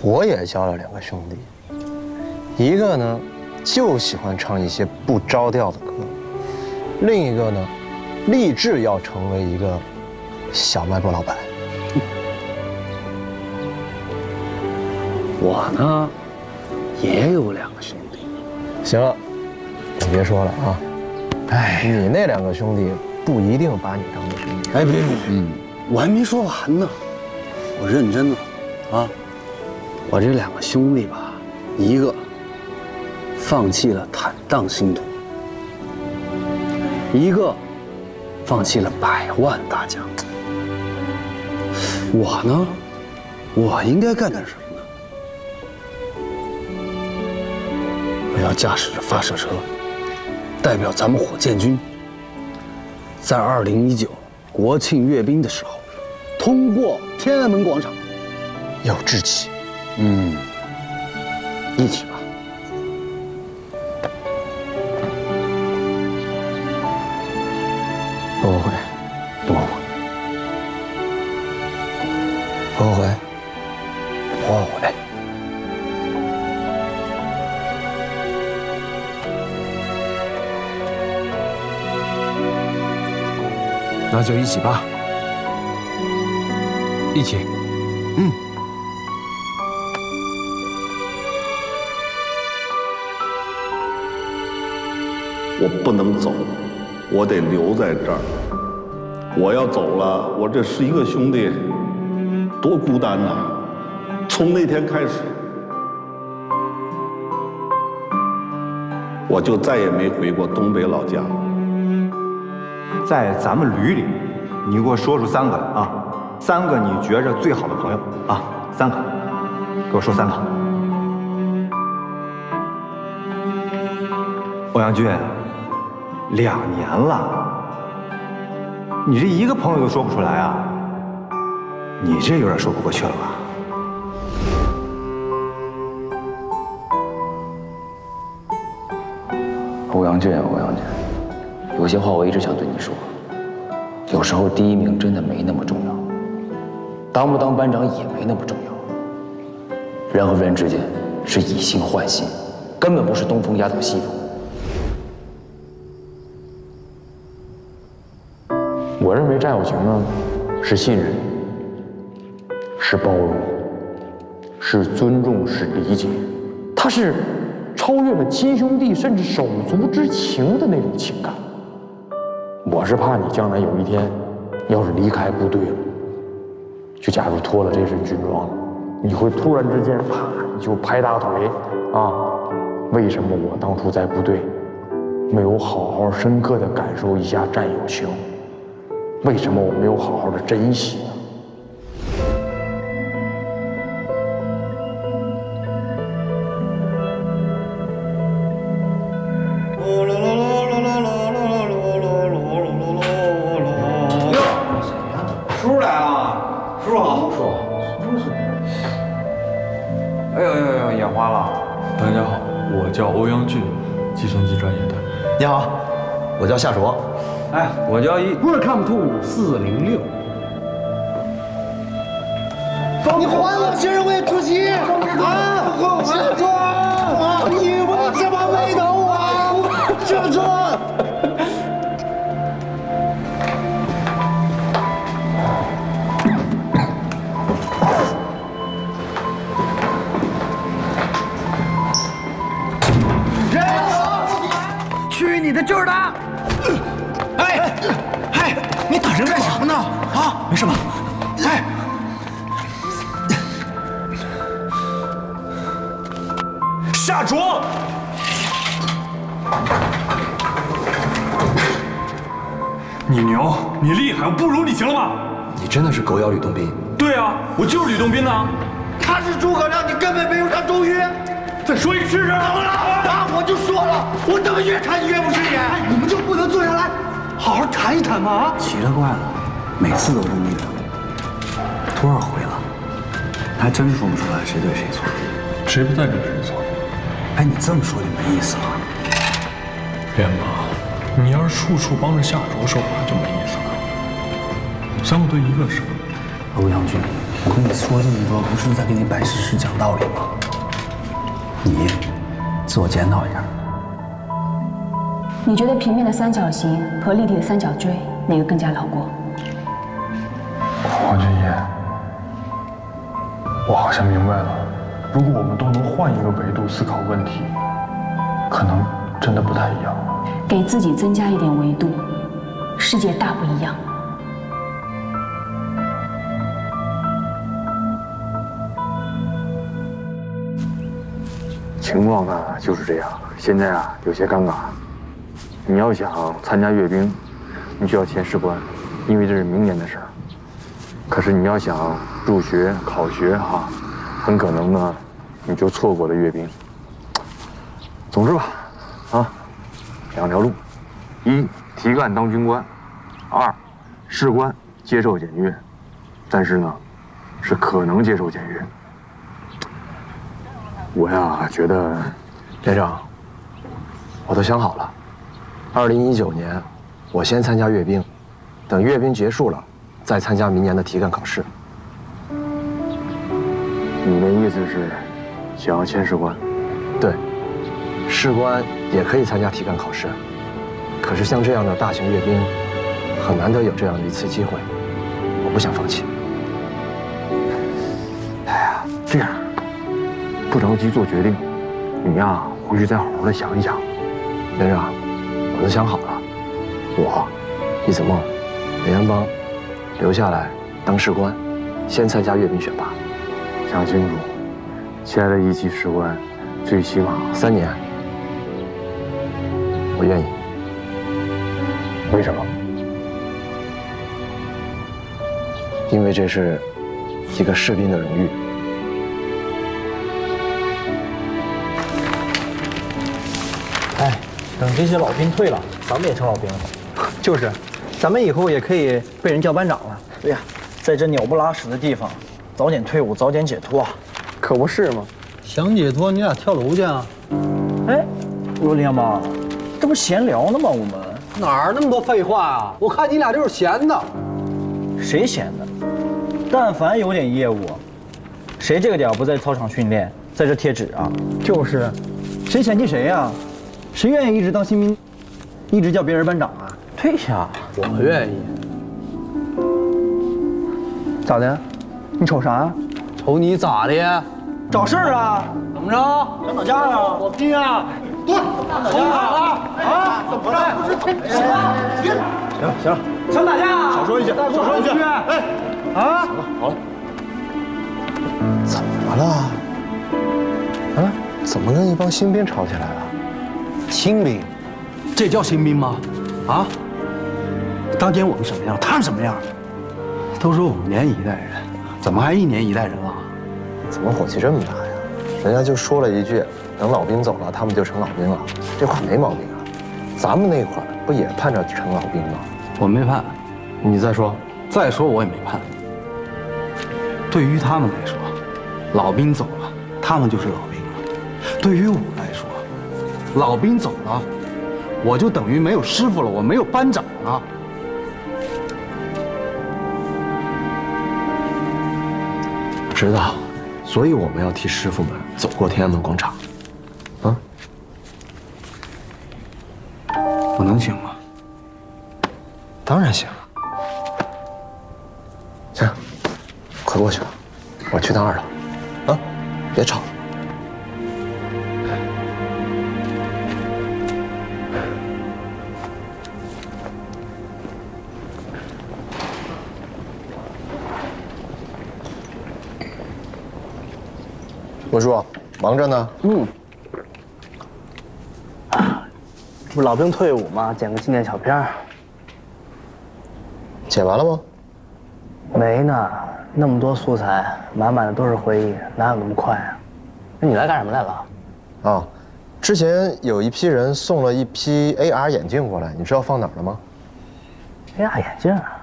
我也交了2个兄弟，一个呢就喜欢唱一些不着调的歌，另一个呢立志要成为一个小卖部老板。我呢也有2个兄弟。行了，你别说了啊。哎，你那2个兄弟不一定把你当做兄弟。哎，别，我还没说完呢，我认真了啊。我这2个兄弟吧，一个放弃了坦荡星途，一个放弃了100万大奖。我呢，我应该干点什么呢？我要驾驶着发射车，代表咱们火箭军，在2019国庆阅兵的时候，通过天安门广场。有志气。一起吧。不后悔，不后悔，不后悔。不后悔。那就一起吧，一起。我不能走，我得留在这儿。我要走了，我这11个兄弟多孤单呐！从那天开始，我就再也没回过东北老家。在咱们旅里，你给我说出3个来啊！3个你觉着最好的朋友啊，3个，给我说3个。欧阳俊，2年了，你这1个朋友都说不出来啊？你这有点说不过去了吧？欧阳俊，有些话我一直想对你说。有时候第1名真的没那么重要，当不当班长也没那么重要。人和人之间是以心换心，根本不是东风压倒西风。我认为战友情呢，是信任，是包容，是尊重，是理解，它是超越了亲兄弟甚至手足之情的那种情感。我是怕你将来有一天，要是离开部队了，就假如脱了这身军装了，你会突然之间啪你就拍大腿啊！为什么我当初在部队没有好好深刻的感受一下战友情？为什么我没有好好的珍惜呢？叔来了，叔好，叔。哎呦，眼花了。大家好，我叫欧阳俊，计算机专业的。你好，我叫夏卓。哎，我叫Welcome to 406。你还我新人会主席啊！夏卓，你为什么没等我？夏卓。去你的劲儿的！哎，你打人干什么呢？啊，没事吧？哎，夏卓，你牛，你厉害，我不如你行了吧？你真的是狗咬吕洞宾？对啊，我就是吕洞宾呐。他是诸葛亮，你根本没有上周瑜。再说一个试试。怎么了？啊！我就说了，我怎么越看你越不顺眼？你们就不能坐下来，好好谈一谈吗？奇了怪了，每次都是那个，多少回了，还真说不出来谁对谁错。谁不在这谁错？哎，你这么说就没意思了。连妈，你要是处处帮着夏卓说话就没意思了。3个对1个是。欧阳俊，我跟你说这么多，不是在给你摆事实讲道理吗？你自我检讨一下。你觉得平面的三角形和立体的三角锥哪个更加牢固？黄俊彦，我好像明白了，如果我们都能换一个维度思考问题，可能真的不太一样。给自己增加一点维度，世界大不一样。情况呢就是这样，现在啊有些尴尬。你要想参加阅兵，你就要签士官，因为这是明年的事儿。可是你要想入学考学哈，很可能呢你就错过了阅兵。总之吧，两条路：一，提干当军官；二，士官接受检阅，但是呢是可能接受检阅。我呀觉得，连长，我都想好了，2019年我先参加阅兵，等阅兵结束了，再参加明年的提干考试。你的意思是想要签士官？对，士官也可以参加提干考试，可是像这样的大型阅兵，很难得有这样的一次机会，我不想放弃。哎呀，这样。不着急做决定，你呀回去再好好的想一想。连长，我都想好了，我、易子梦、雷元邦留下来当士官，先参加阅兵选拔。想清楚，现在的一期士官最起码3年，我愿意。为什么？因为这是一个士兵的荣誉。哎，等这些老兵退了，咱们也成老兵了。就是，咱们以后也可以被人叫班长了。对呀，在这鸟不拉屎的地方，早点退伍，早点解脱。可不是吗？想解脱，你俩跳楼去啊？哎，我说林阳帮，这不闲聊呢吗？我们哪儿那么多废话啊？我看你俩就是闲的。谁闲的？但凡有点业务，谁这个点不在操场训练，在这贴纸啊？就是，谁嫌弃谁呀？谁愿意一直当新兵，一直叫别人班长啊？对呀，我愿意。咋的？你瞅啥呀？瞅你咋的？找事儿啊？怎么着？想打架呀？我拼啊！对，打架啊！怎么了？不是拼行了，想打架？少说一句，少说一句。哎，啊？行了，好了。怎么了？啊？怎么跟一帮新兵吵起来了？新兵，这叫新兵吗？啊？当年我们什么样，他们什么样？都说5年一代人，怎么还1年一代人了？怎么火气这么大呀？人家就说了一句，等老兵走了，他们就成老兵了，这话没毛病啊。咱们那会儿不也盼着成老兵吗？我没盼，你再说，我也没盼。对于他们来说，老兵走了，他们就是老兵了；对于我来说，老兵走了，我就等于没有师傅了，我没有班长了。知道，所以我们要替师傅们走过天安门广场。啊，我能行吗？当然行了。行，快过去吧，我去趟2楼。啊，别吵。文叔，忙着呢。这不老兵退伍吗？剪个纪念小片儿。剪完了吗？没呢，那么多素材，满满的都是回忆，哪有那么快啊？那你来干什么来了？啊，之前有一批人送了一批 AR 眼镜过来，你知道放哪儿了吗？ AR 眼镜啊，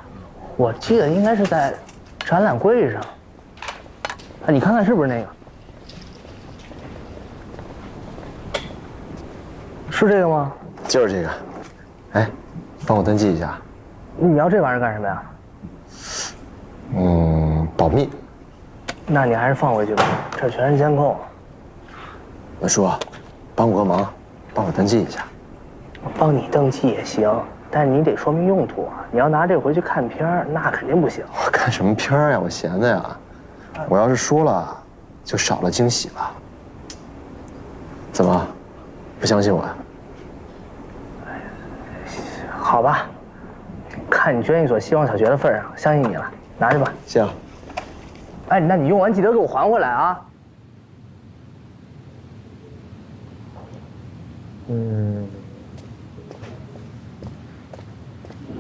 我记得应该是在展览柜上。哎，你看看是不是那个？是这个吗？就是这个。哎，帮我登记一下。你要这玩意儿干什么呀？保密。那你还是放回去吧，这全是监控。文叔，帮我个忙，帮我登记一下。我帮你登记也行，但是你得说明用途啊！你要拿这回去看片儿，那肯定不行。我看什么片儿呀？我闲的呀。我要是说了，就少了惊喜了。怎么，不相信我呀？好吧，看你捐一所希望小学的份上，相信你了，拿着吧。行。哎，那你用完记得给我还回来啊。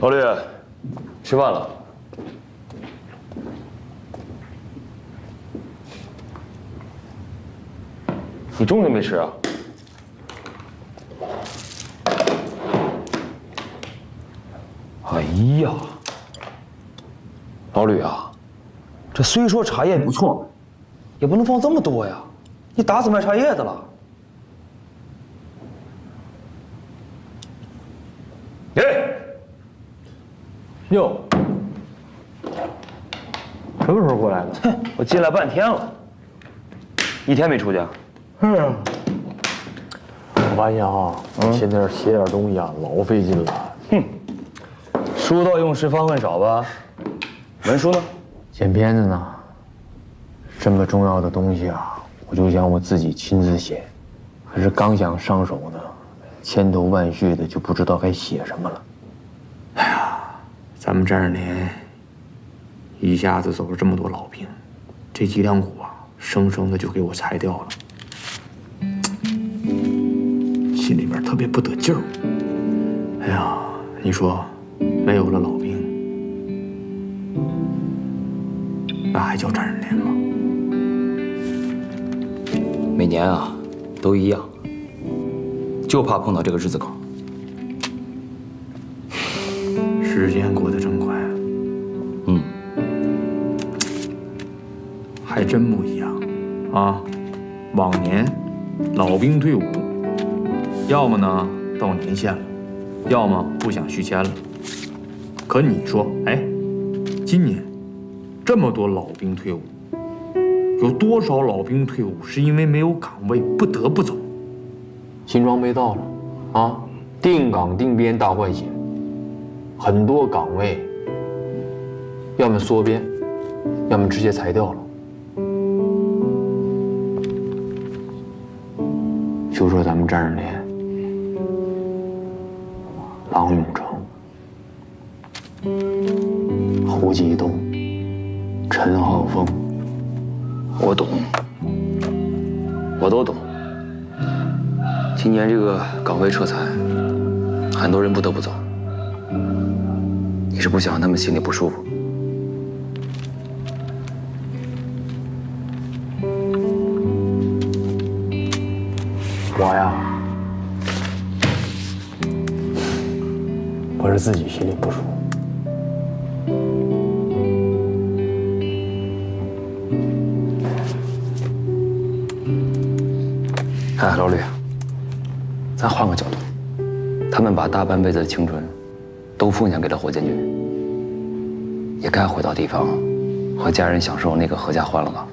老吕，吃饭了。你中午没吃啊？哎呀，老吕啊，这虽说茶叶不错，也不能放这么多呀。你打死卖茶叶的了？哎，哟，什么时候过来的？哼，我进来半天了，一天没出去啊？我发现啊，现在写点东西啊，老费劲了。哼，书到用时方恨少吧？文书呢？剪片子呢。这么重要的东西啊，我就想我自己亲自写，可是刚想上手呢，千头万绪的就不知道该写什么了。哎呀，咱们战士连一下子走了这么多老兵，这脊梁骨啊，生生的就给我裁掉了。心里边特别不得劲儿。哎呀，你说没有了老兵，那还叫战士连吗？每年啊，都一样，就怕碰到这个日子口。时间过得真快，还真不一样啊！往年老兵退伍，要么呢到年限了，要么不想续签了。可你说，哎，今年这么多老兵退伍，有多少老兵退伍是因为没有岗位不得不走？新装备到了啊，定岗定编大换血，很多岗位要么缩编，要么直接裁掉了。就说咱们战士连，郎永成、胡继东、陈浩峰，我懂，我都懂。今年这个岗位撤裁，很多人不得不走。你是不想让他们心里不舒服？我呀，我是自己心里不舒服。哎，老吕，咱换个角度，他们把大半辈子的青春都奉献给了火箭军，也该回到地方和家人享受那个合家欢了吧？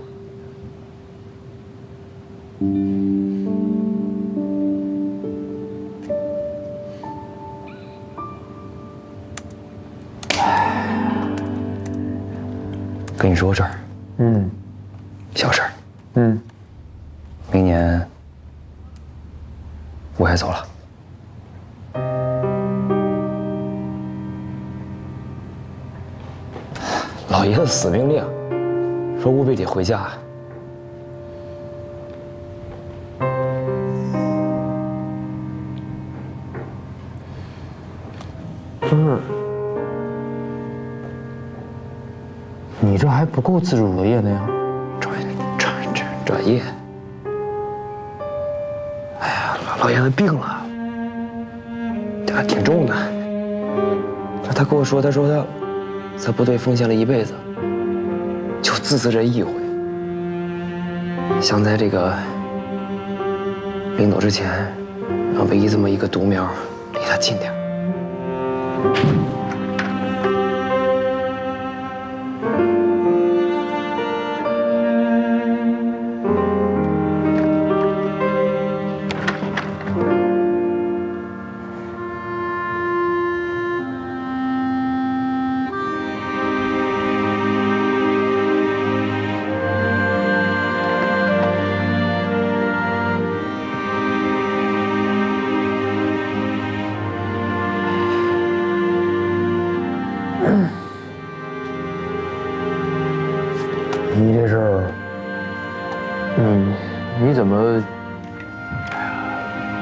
跟你说个事儿，小事儿，明年我也走了。老爷子死命令，说务必得回家。不是，你这还不够自主作业呢呀？转业。哎呀，老爷子病了，这还挺重的。他跟我说，他说他在部队奉献了一辈子，就自责这一回，想在这个临走之前，让唯一这么一个独苗离他近点。你怎么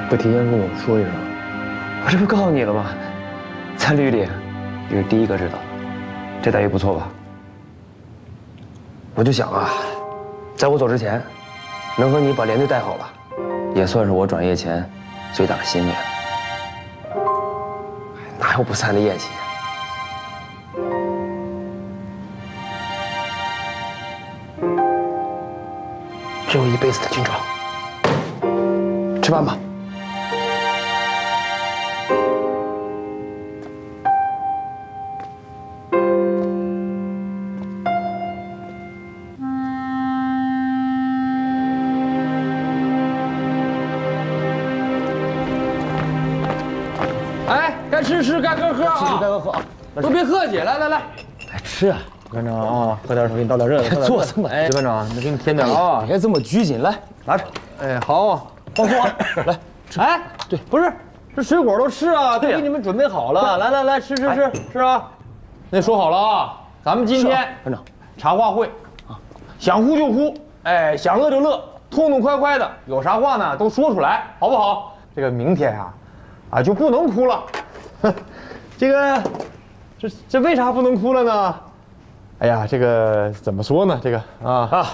不提前跟我说一声？我这不告诉你了吗？咱旅里，你是第一个知道，这待遇不错吧？我就想啊，在我走之前，能和你把连队带好了，也算是我转业前最大的心愿。哪有不散的宴席？只有一辈子的军装。吃饭吧。哎，该吃吃，该喝喝啊！吃吃该喝喝啊！都别客气，来来来，来吃啊！班长啊，喝点水，给你倒点热的。坐这么，哎，班长，那给你添点啊！别这么拘谨，来拿着。哎，好，放松啊！来，哎，对，不是，这水果都吃啊，都给你们准备好了。来来来，吃吃吃吃啊！那说好了啊，咱们今天班长茶话会啊，想哭就哭，哎，想乐就乐，痛痛快快的，有啥话呢都说出来，好不好？这个明天啊就不能哭了。这个，这为啥不能哭了呢？哎呀，这个怎么说呢？这个啊，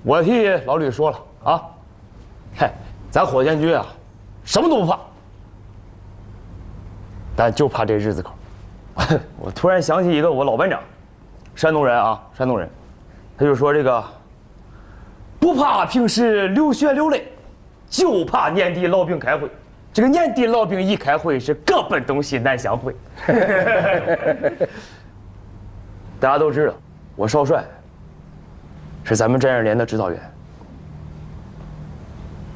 我替老吕说了啊，嗨，咱火箭军啊，什么都不怕，但就怕这日子口。我突然想起一个我老班长，山东人啊，山东人，他就说这个不怕平时流血流泪，就怕年底老兵开会。这个年底老兵一开会是各奔东西难相会。大家都知道，我少帅是咱们战士连的指导员，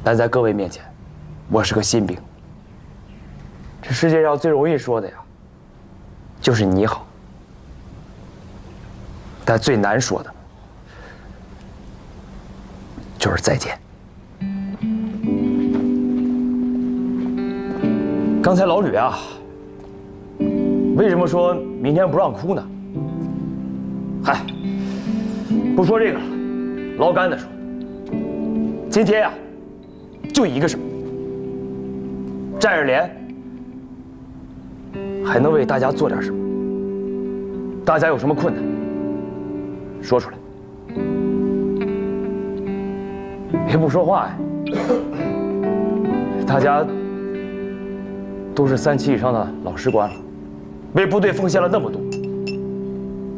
但在各位面前，我是个新兵。这世界上最容易说的呀，就是你好，但最难说的，就是再见。刚才老吕啊，为什么说明天不让哭呢？嗨，不说这个了，老干的说，今天呀，就一个事儿，战士连还能为大家做点什么？大家有什么困难，说出来，别不说话呀！大家都是3期以上的老士官了，为部队奉献了那么多，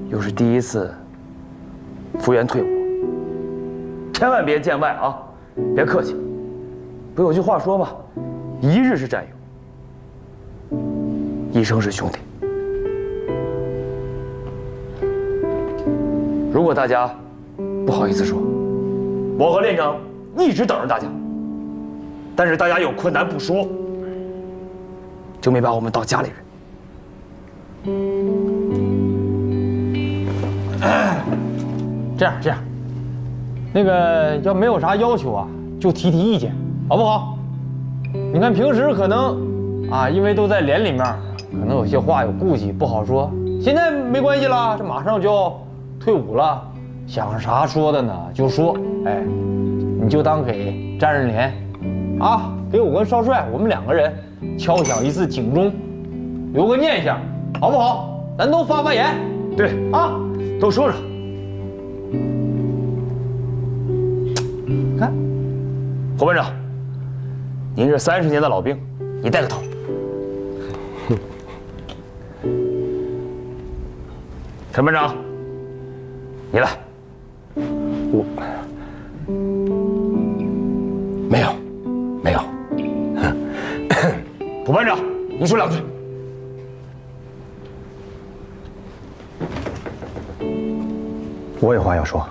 又是第一次复员退伍，千万别见外啊！别客气，不有句话说吗？一日是战友，一生是兄弟。如果大家不好意思说，我和连长一直等着大家，但是大家有困难不说，就没把我们当家里人。这样，那个要没有啥要求啊，就提意见，好不好？你看平时可能啊，因为都在连里面，可能有些话有顾忌不好说。现在没关系了，这马上就要退伍了，想啥说的呢就说，哎，你就当给战士连啊，给我跟少帅我们2个人敲响一次警钟，留个念想，好不好？咱都发言。对啊，都说说。看，侯班长，您是30年的老兵，你带个头。陈班长，你来。我没有。蒲班长，你说2句。我有话要说。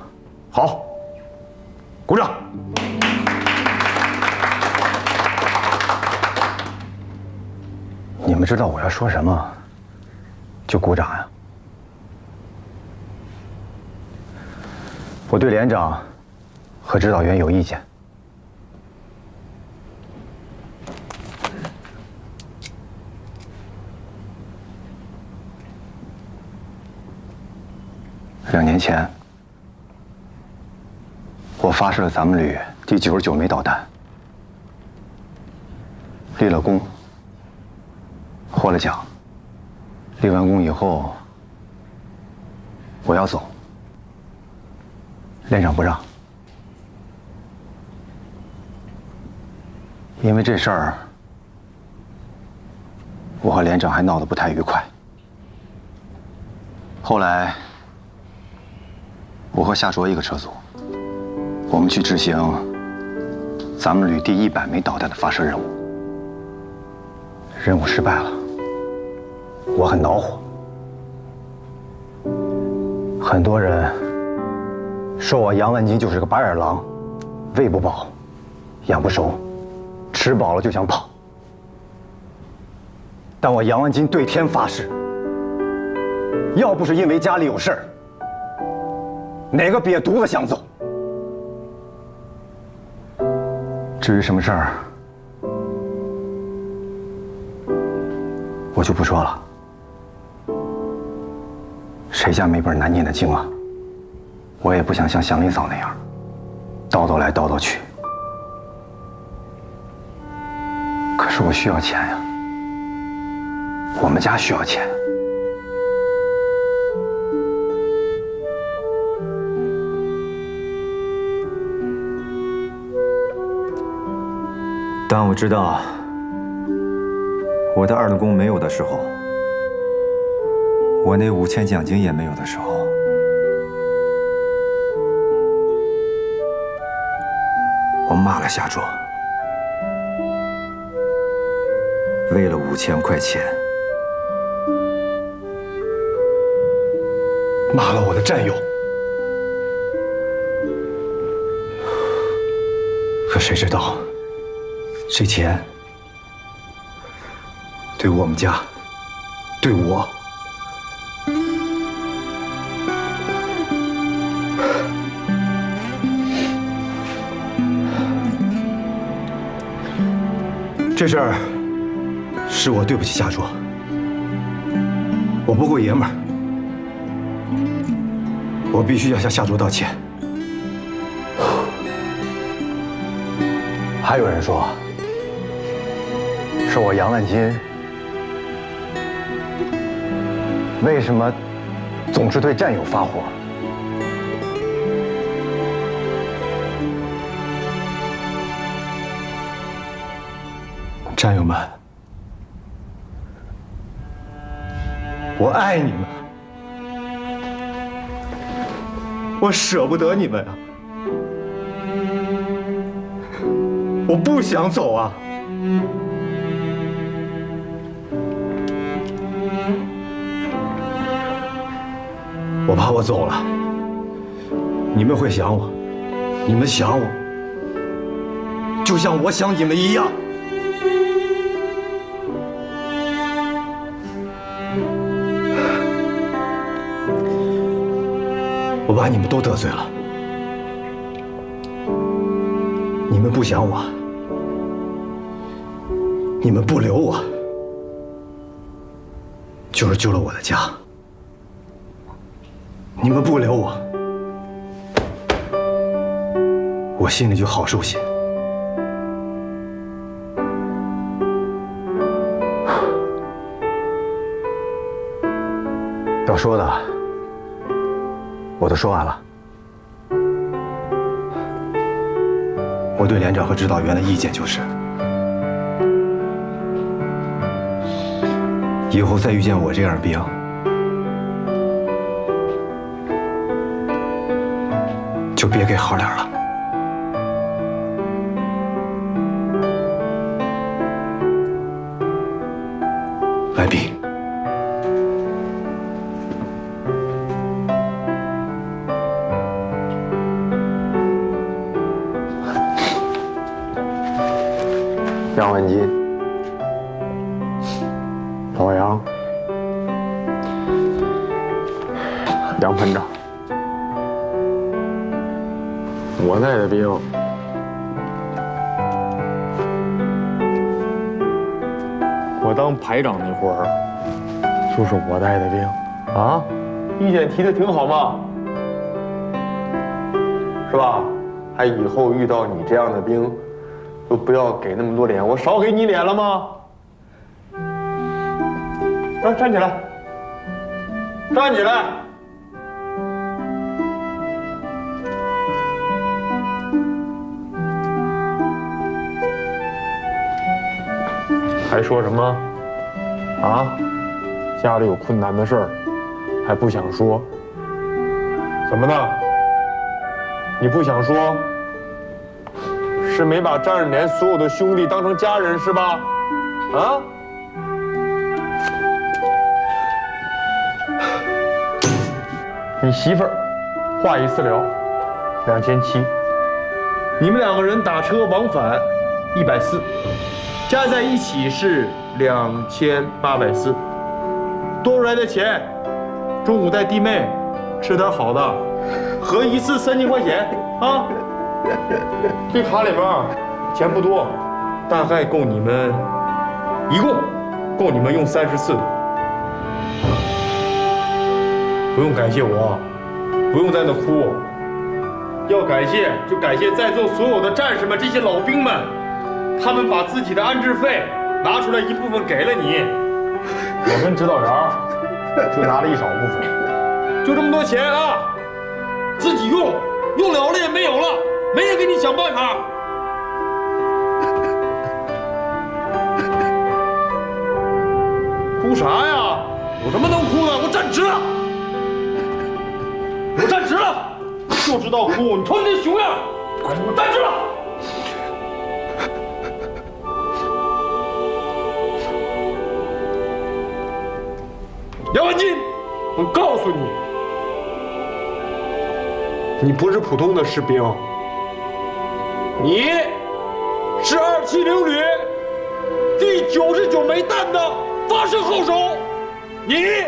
好，鼓掌。你们知道我要说什么，就鼓掌呀。我对连长和指导员有意见。2年前，我发誓了咱们旅第99枚导弹，立了功，获了奖。立完功以后，我要走，连长不让，因为这事儿，我和连长还闹得不太愉快。后来，我和夏卓一个车组，我们去执行咱们旅第100枚导弹的发射任务。任务失败了，我很恼火。很多人说我杨万金就是个白眼狼，喂不饱，养不熟，吃饱了就想跑。但我杨万金对天发誓，要不是因为家里有事儿，哪个瘪犊子想走？至于什么事儿，我就不说了。谁家没本难念的经啊？我也不想像祥林嫂那样，叨叨来叨叨去。可是我需要钱呀，我们家需要钱。当我知道我的二等功没有的时候，我那5000奖金也没有的时候，我骂了夏卓，为了5000块钱，骂了我的战友。可谁知道，这钱对我们家，对我，这事儿是我对不起夏卓，我不够爷们儿，我必须要向夏卓道歉。还有人说，是我杨万金为什么总是对战友发火？战友们，我爱你们，我舍不得你们啊，我不想走啊。我怕我走了，你们会想我，你们想我，就像我想你们一样。我把你们都得罪了，你们不想我，你们不留我，就是救了我的家。你们不留我，我心里就好受些。要说的我都说完了。我对连长和指导员的意见就是，以后再遇见我这样的兵，就别给好脸了。完毕。杨万金，老杨，杨排长，我带的兵，我当排长那会儿，就是我带的兵啊，意见提的挺好嘛，是吧？还以后遇到你这样的兵，都不要给那么多脸，我少给你脸了吗？来，站起来，站起来！还说什么？啊？家里有困难的事儿，还不想说？怎么的？你不想说？是没把张日莲所有的兄弟当成家人是吧？啊？你媳妇儿话一私了，2700，你们2个人打车往返140，加在一起是2840。多出来的钱，中午带弟妹吃点好的，合一次3000块钱啊！这卡里边钱不多，大概够你们一共够你们用34的。不用感谢我，不用在那哭。要感谢就感谢在座所有的战士们，这些老兵们，他们把自己的安置费拿出来一部分给了你，我跟指导员就拿了一少部分，就这么多钱啊，自己用，用了也没有了，没人给你想办法。哭啥呀？有什么能哭的？我站直了。我站直了，就知道哭！你瞅你那熊样，我站直了。杨文金，我告诉你，你不是普通的士兵，你是270旅第99枚弹的发射号手，你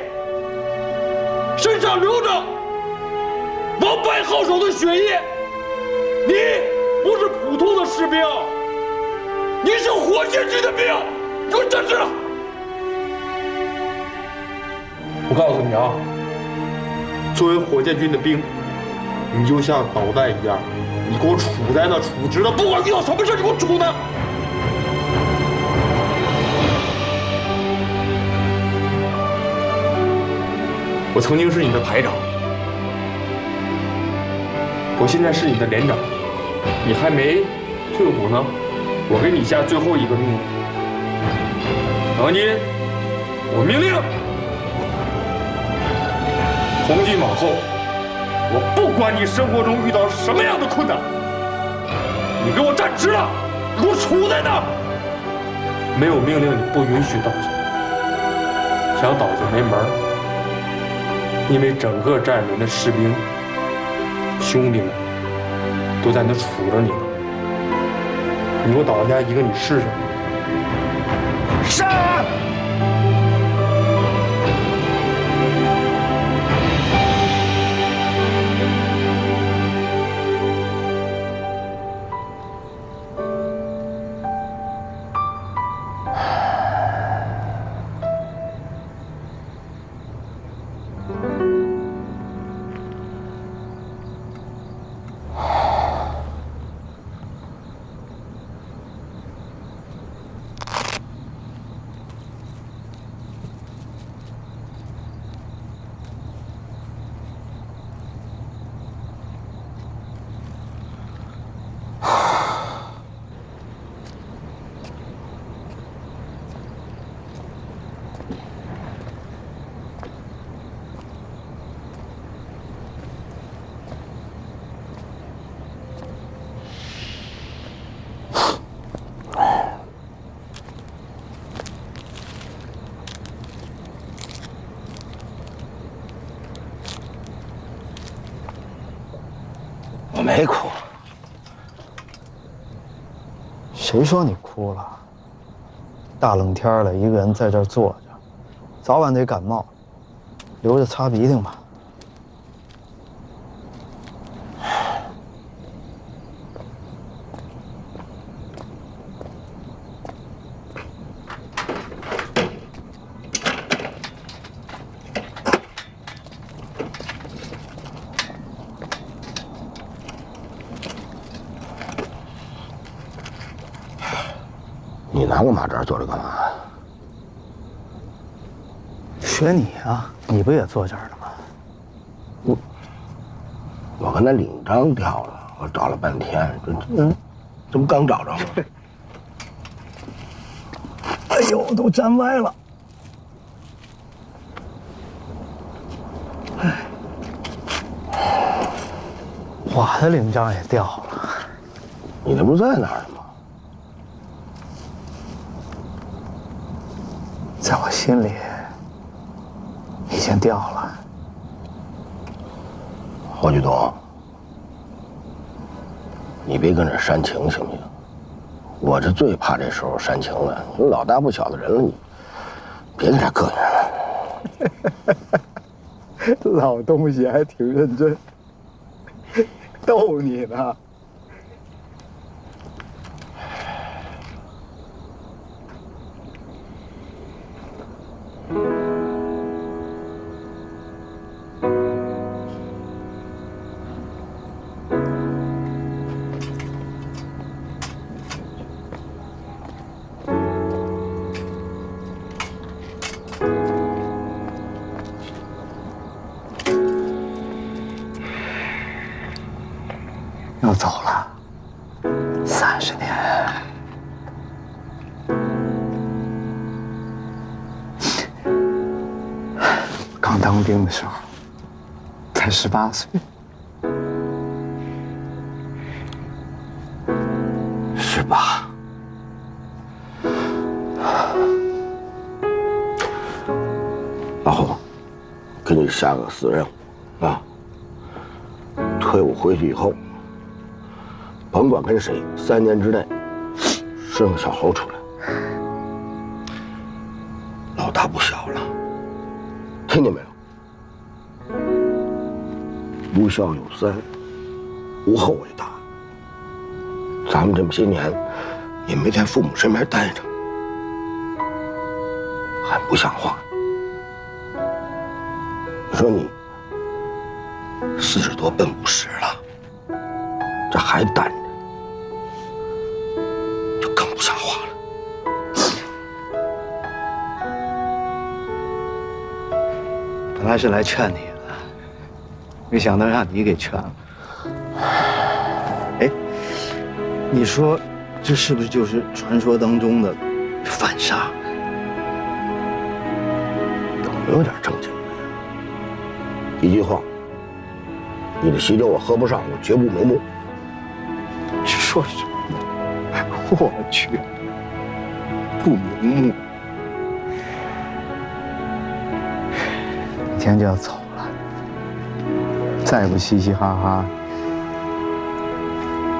身上流着王牌号手的血液，你不是普通的士兵，你是火箭军的兵，给我站直了！我告诉你啊，作为火箭军的兵，你就像导弹一样，你给我杵在那，杵直了，不管遇到什么事，你给我杵那。我曾经是你的排长。我现在是你的连长，你还没退伍呢，我给你下最后一个命令。王金，我命令，从今往后，我不管你生活中遇到什么样的困难，你给我站直了，你给我杵在那儿。没有命令你不允许倒下，想倒下没门儿，因为整个战连的士兵。兄弟们都在那杵着你呢，你给我倒下一个，你试试。上！我没哭。谁说你哭了？大冷天了，一个人在这儿坐着，早晚得感冒，留着擦鼻涕吧。你拿我妈这儿坐着干嘛？学你啊，你不也坐这儿了吗？我跟那领章掉了，我找了半天，这不刚找着吗？哎呦，都站歪了。我的领章也掉了。你那不是在哪儿呢吗？在我心里已经掉了。霍举东，你别跟这煽情行不行？我这最怕这时候煽情了。你老大不小的人了，你别跟这膈应了。老东西还挺认真，逗你呢。要走了30年，刚当兵的时候才18岁，18。老侯，给你下个死任务啊！退伍回去以后，甭管跟谁，3年之内生个小猴出来。老大不小了，听见没有？无孝有三，无后为大。咱们这么些年也没在父母身边待着，很不像话。你说你40多奔50了，这还单着，就更不像话了。本来是来劝你的，没想到让你给劝了。哎，你说这是不是就是传说当中的反杀？有没有点正经的呀？一句话，你的喜酒我喝不上，我绝不瞑目。你说什么呢？我去，不瞑目。明天就要走了，再不嘻嘻哈哈，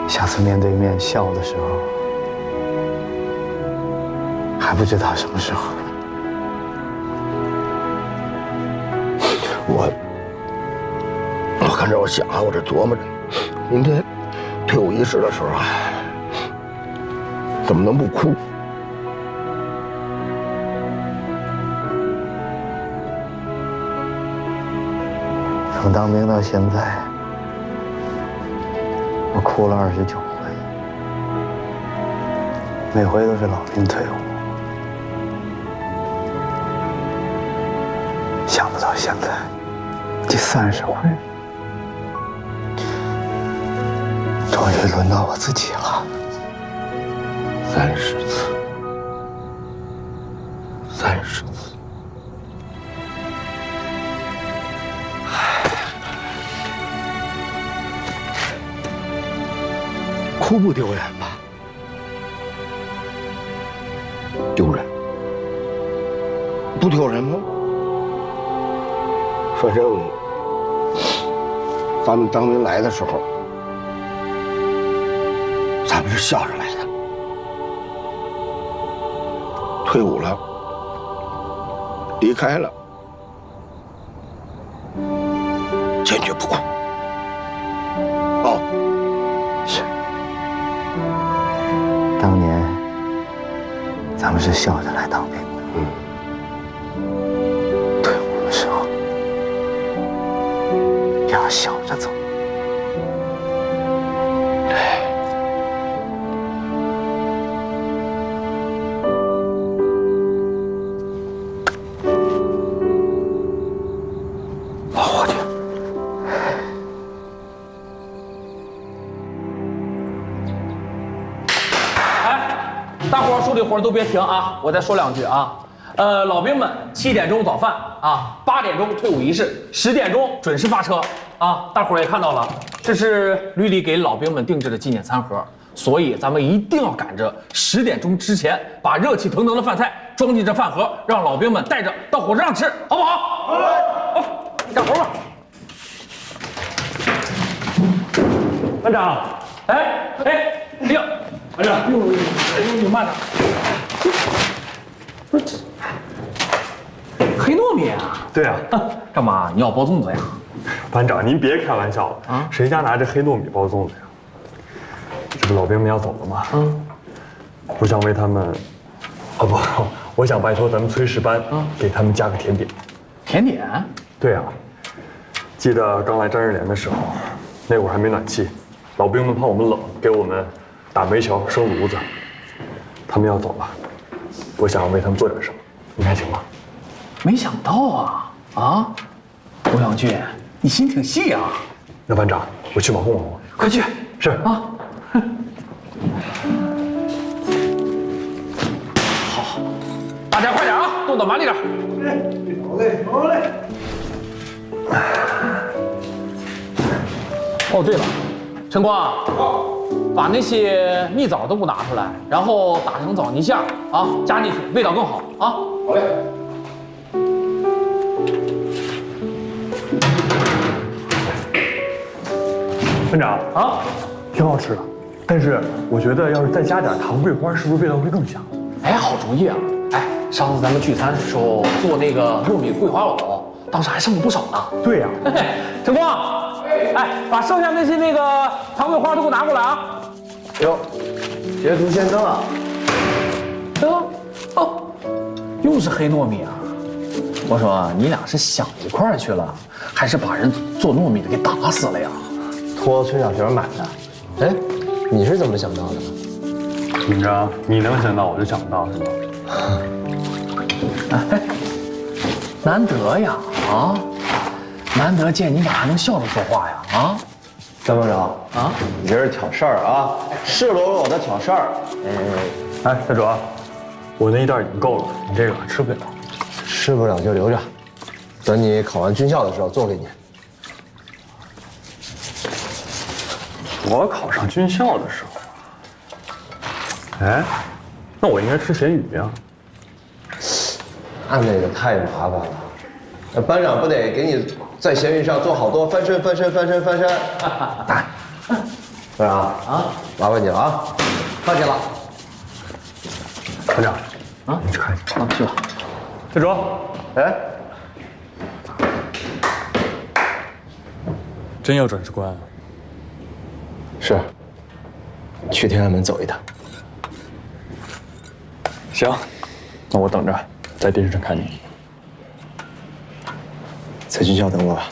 下次面对面笑的时候，还不知道什么时候。我看着我想啊，我这琢磨着，明天退伍仪式的时候啊，怎么能不哭？从当兵到现在，我哭了29回，每回都是老兵退伍。想不到现在第30回，终于轮到我自己了。30次，30次。哭不丢人吧？丢人？不丢人吗？反正咱们当兵来的时候，咱们是笑着来的。退伍了，离开了，坚决不哭。哦，是。当年咱们是笑着来当兵的。退伍的时候也要笑着走。大伙儿手里活都别停啊！我再说两句啊。老兵们7点钟早饭啊，8点钟退伍仪式，10点钟准时发车啊！大伙儿也看到了，这是旅里给老兵们定制的纪念餐盒，所以咱们一定要赶着10点钟之前把热气腾腾的饭菜装进这饭盒，让老兵们带着到火车上吃，好不好？好，干活吧。班长，哎，呀，班长，你慢点。不是这黑糯米啊？对啊，干嘛？你要包粽子呀？班长，您别开玩笑了啊！谁家拿着黑糯米包粽子呀？这不老兵们要走了吗？我想为他们，不，我想拜托咱们炊事班给他们加个甜点。甜点？对啊，记得刚来战日连的时候，那会儿还没暖气，老兵们怕我们冷，给我们打煤球、生炉子。他们要走了，我想为他们做点什么，你看行吗？没想到啊，欧阳俊，你心挺细啊。那班长，我去忙活忙活。快去。是啊。好，大家快点啊，动作麻利点。好嘞。哦，对了，陈光，把那些蜜枣都给我拿出来，然后打成枣泥馅啊，加进去，味道更好啊。好嘞。班长啊，挺好吃的，但是我觉得要是再加点糖桂花，是不是味道会更香？哎，好主意啊！哎，上次咱们聚餐的时候做那个糯米桂花藕，当时还剩了不少呢。对呀。陈光，哎，把剩下那些糖桂花都给我拿过来啊！哟，捷途先登啊！又是黑糯米啊！我说你俩是想一块儿去了，还是把人做糯米的给打死了呀？托崔小学买的。哎，你是怎么想到的？怎么着？你能想到我就想不到是吗？哎，难得呀啊！难得见你俩还能笑着说话呀啊！张班长啊，你这是挑事儿啊，赤裸裸的挑事儿。哎，小主，我那一袋已经够了，你这个吃不了。吃不了就留着，等你考完军校的时候做给你。我考上军校的时候，哎，那我应该吃咸鱼呀。那个太麻烦了，那班长不得给你在咸鱼上做好多翻身。班长啊，麻烦你了啊，放心了。班长啊，你去看一下。啊，去吧。小主，哎，真要转士官啊？是，去天安门走一趟。行，那我等着，在电视上看你。在军校等我吧。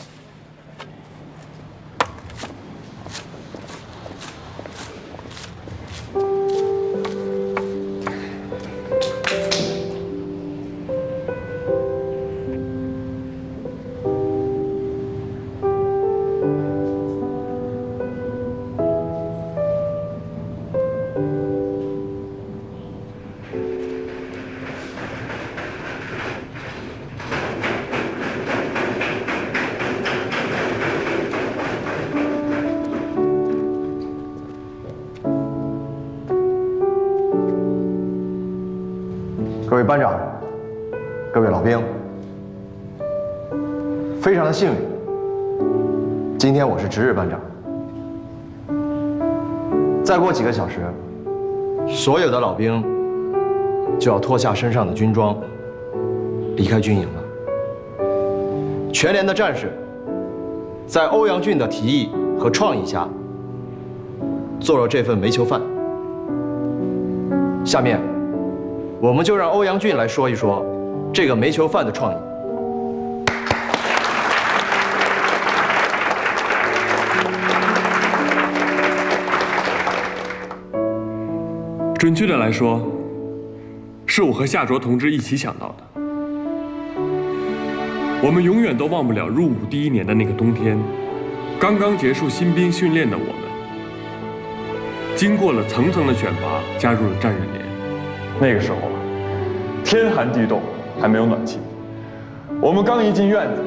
各位班长，各位老兵，非常的幸运，今天我是值日班长。再过几个小时，所有的老兵就要脱下身上的军装，离开军营了。全连的战士在欧阳俊的提议和创意下，做了这份煤球饭。下面，我们就让欧阳俊来说一说这个煤球饭的创意。准确的来说，是我和夏卓同志一起想到的。我们永远都忘不了入伍第1年的那个冬天，刚刚结束新兵训练的我们，经过了层层的选拔，加入了战日连。那个时候啊，天寒地冻，还没有暖气。我们刚一进院子，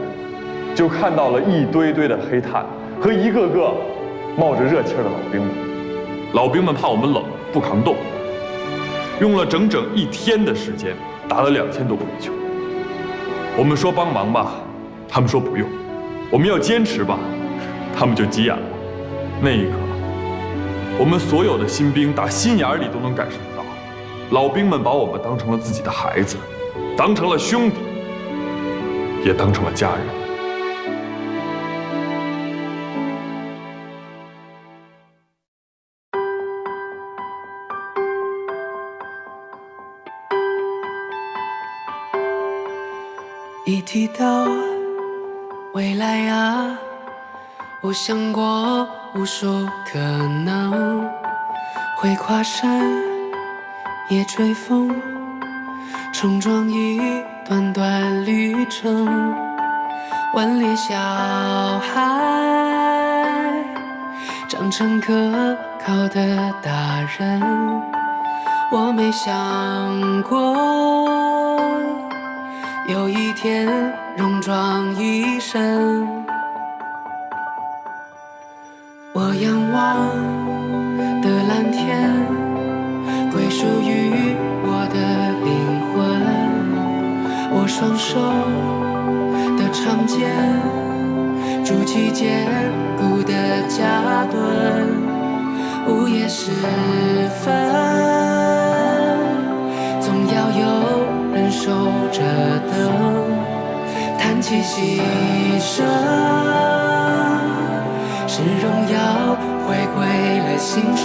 就看到了一堆堆的黑炭和一个个冒着热气的老兵们。老兵们怕我们冷不扛冻，用了整整1天的时间打了2000多个煤球。我们说帮忙吧，他们说不用；我们要坚持吧，他们就急眼了。那一刻，我们所有的新兵打心眼里都能感受到，老兵们把我们当成了自己的孩子，当成了兄弟，也当成了家人。一提到未来啊，我想过无数可能，会跨山也追风，冲撞一段段旅程，顽劣小孩长成可靠的大人，我没想过有一天戎装一身。我仰望的蓝天归属于我的灵魂，我双手的长剑筑起坚固的家墩，午夜时分总要有人守着灯，叹气息声，是荣耀回归了星辰。